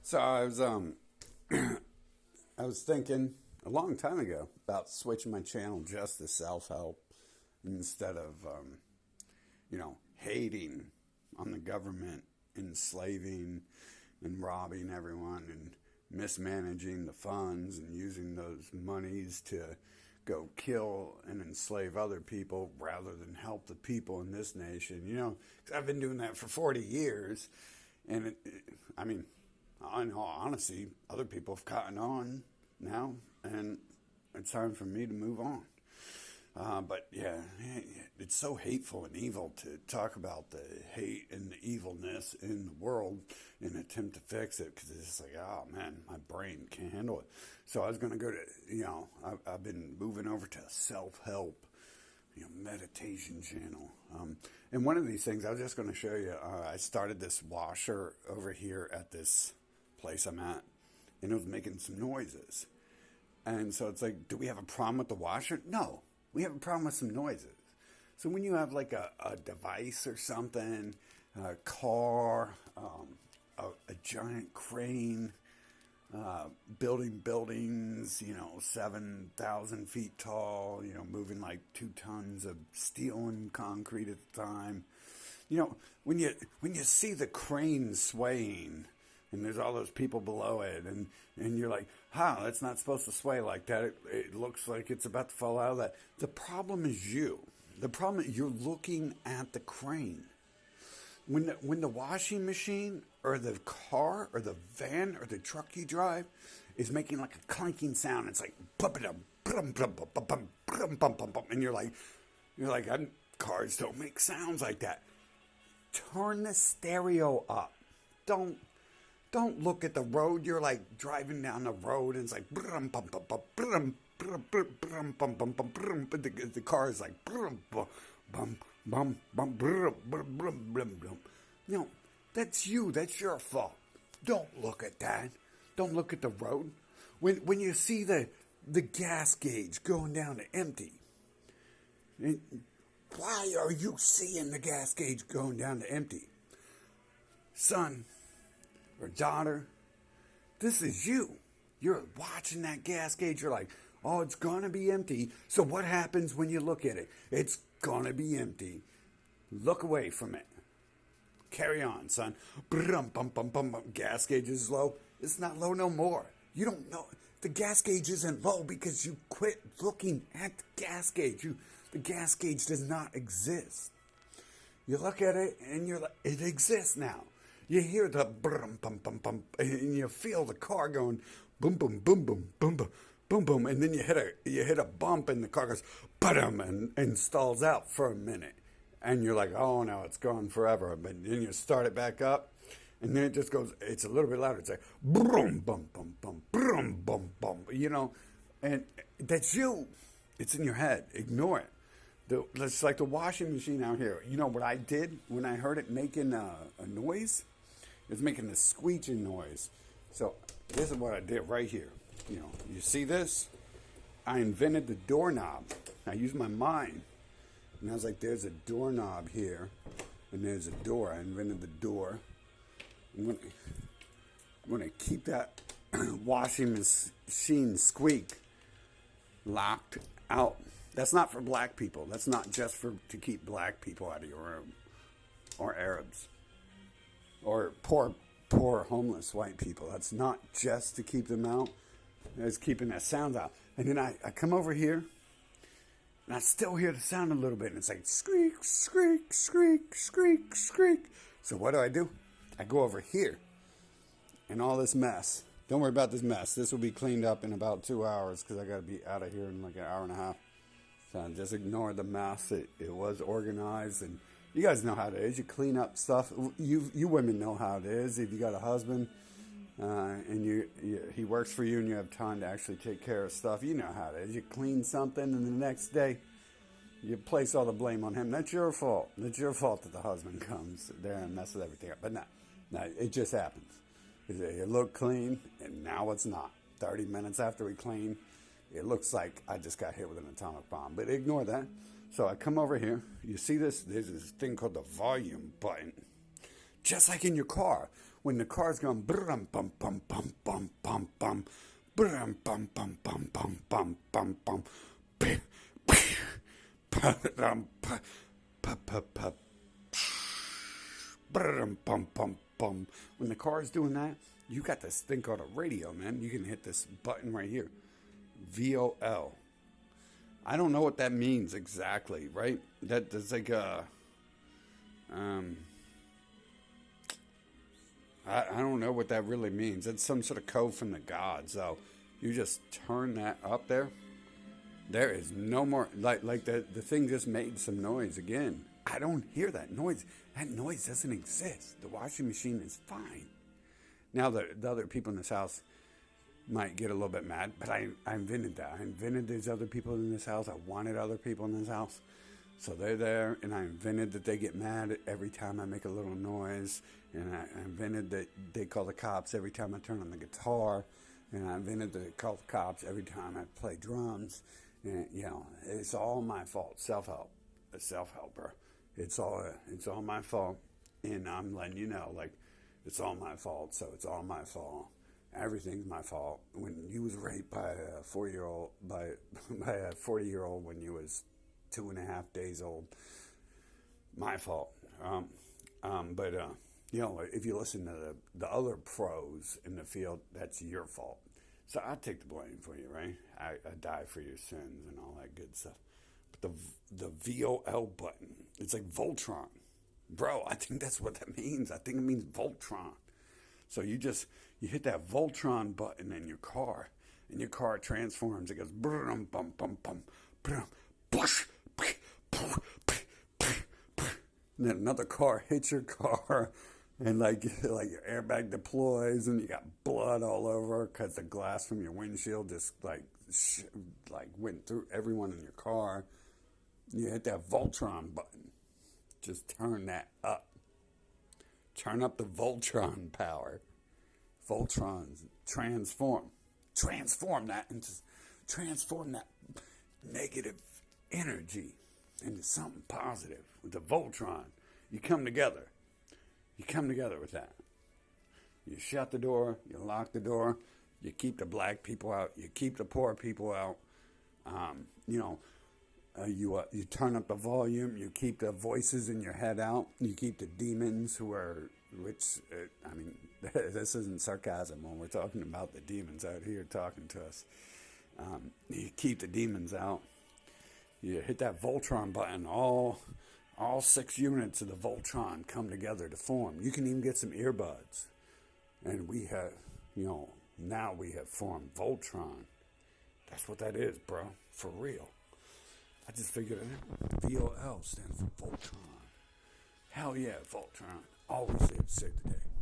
So I was thinking a long time ago about switching my channel just to self-help instead of hating on the government, enslaving and robbing everyone and mismanaging the funds and using those monies to go kill and enslave other people rather than help the people in this nation. 'Cause I've been doing that for 40 years. And in all honesty, other people have cottoned on now, and it's time for me to move on. But yeah, it's so hateful and evil to talk about the hate and the evilness in the world in an attempt to fix it, because it's just like, oh man, my brain can't handle it. So I was going to go to, I've been moving over to a self-help, meditation channel. And one of these things I was just going to show you, I started this washer over here at this place I'm at, and it was making some noises. And so it's like, do we have a problem with the washer? No, we have a problem with some noises. So when you have like a device or something, a car, a giant crane, building buildings, 7,000 feet tall, moving like 2 tons of steel and concrete at the time. When you see the crane swaying and there's all those people below it, and you're like, that's not supposed to sway like that. It looks like it's about to fall out of that. The problem is you. The problem is you're looking at the crane. When the washing machine or the car or the van or the truck you drive is making like a clanking sound, it's like and you're like, cars don't make sounds like that. Turn the stereo up. Don't look at the road. You're like driving down the road and it's like the car is like that's you. That's your fault. Don't look at that. Don't look at the road. When you see the gas gauge going down to empty, why are you seeing the gas gauge going down to empty? Son or daughter, this is you. You're watching that gas gauge. You're like, oh, it's going to be empty. So what happens when you look at it? It's going to be empty. Look away from it. Carry on, son. Gas gauge is low. It's not low no more. You don't know. The gas gauge isn't low because you quit looking at the gas gauge. The gas gauge does not exist. You look at it and you're like, it exists now. You hear the brum bum bum bum, and you feel the car going boom boom boom boom boom boom boom boom, and then you hit a bump and the car goes ba-dum and stalls out for a minute, and you're like, oh no, it's gone forever. But then you start it back up, and then it just goes. It's a little bit louder. It's like brum bum bum bum brum bum bum. And that's you. It's in your head. Ignore it. It's like the washing machine out here. You know what I did when I heard it making a noise? It was making a screeching noise. So this is what I did right here. You see this? I invented the doorknob. I used my mind. And I was like, there's a doorknob here. And there's a door. I invented the door. I'm going to keep that washing machine squeak locked out. That's not for black people. That's not just to keep black people out of your room. Or Arabs. Or poor homeless white people. That's not just to keep them out. It's keeping that sound out. And then I come over here, and I still hear the sound a little bit. And it's like, squeak, squeak, squeak, squeak, squeak. So what do? I go over here. And all this mess. Don't worry about this mess. This will be cleaned up in about 2 hours, because I got to be out of here in like an hour and a half. So just ignore the mess. It was organized, and you guys know how it is. You clean up stuff. You women know how it is. If you got a husband and he works for you and you have time to actually take care of stuff, you know how it is. You clean something, and the next day you place all the blame on him. That's your fault. It's your fault that the husband comes there and messes everything up. But no, it just happens. It looked clean, and now it's not. 30 minutes after we clean, it looks like I just got hit with an atomic bomb. But ignore that. So I come over here. You see this? There's this thing called the volume button. Just like in your car. when the car's going brum bum bum bum bum bum bum brum bum bum bum bum bum bum bum when the car is doing that, you got this thing called a radio, man. You can hit this button right here, VOL. I don't know what that means exactly, right? That's like a, I don't know what that really means. It's some sort of code from the gods. So you just turn that up there. There is no more, like the thing just made some noise again. I don't hear that noise. That noise doesn't exist. The washing machine is fine. Now the other people in this house might get a little bit mad, but I invented that. I invented these other people in this house. I wanted other people in this house. So they're there, and I invented that they get mad every time I make a little noise. And I invented that they call the cops every time I turn on the guitar. And I invented that they call the cops every time I play drums. And, you know, it's all my fault. Self-help. A self-helper. It's all my fault. And I'm letting you know, like, it's all my fault, so it's all my fault. Everything's my fault. When you was raped by a 40-year-old, by a 40-year-old when you was 2.5 days old, my fault. But you know, if you listen to the other pros in the field, that's your fault. So I take the blame for you, right? I die for your sins and all that good stuff. But the VOL button, it's like VOLtron. Bro, I think that's what that means. I think it means VOLtron. So you hit that VOLtron button in your car, and your car transforms. It goes brum bum bum bum brum push, and then another car hits your car, and like your airbag deploys, and you got blood all over because the glass from your windshield just like went through everyone in your car. You hit that VOLtron button. Just turn that up. Turn up the VOLtron power. VOLtrons transform that negative energy into something positive with the VOLtron. You come together with that. You shut the door, you lock the door, you keep the black people out, you keep the poor people out. You turn up the volume, you keep the voices in your head out, you keep the demons this isn't sarcasm when we're talking about the demons out here talking to us. You keep the demons out. You hit that VOLtron button, all 6 units of the VOLtron come together to form. You can even get some earbuds. And we have, now we have formed VOLtron. That's what that is, bro, for real. I just figured it out. VOL stands for VOLtron. Hell yeah, VOLtron. Always save the day.